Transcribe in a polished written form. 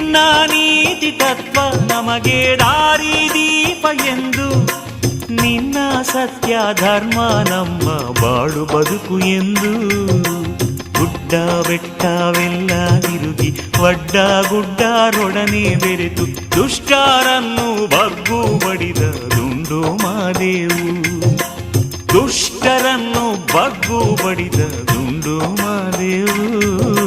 ನಿನ್ನ ನೀತಿ ತತ್ವ ನಮಗೆ ದಾರಿ ದೀಪ ಎಂದು, ನಿನ್ನ ಸತ್ಯ ಧರ್ಮ ನಮ್ಮ ಬಾಳು ಬದುಕು ಎಂದು. ಗುಡ್ಡ ಬೆಟ್ಟವೆಲ್ಲ ತಿರುಗಿ ಒಡ್ಡ ಗುಡ್ಡರೊಡನೆ ಬೆರೆತು ದುಷ್ಟರನ್ನು ಬಗ್ಗು ಬಡಿದ ದುಂಡು ಮಾದೇವು. ದುಷ್ಟರನ್ನು ಬಗ್ಗು ಬಡಿದ ದುಂಡು ಮಾದೇವು.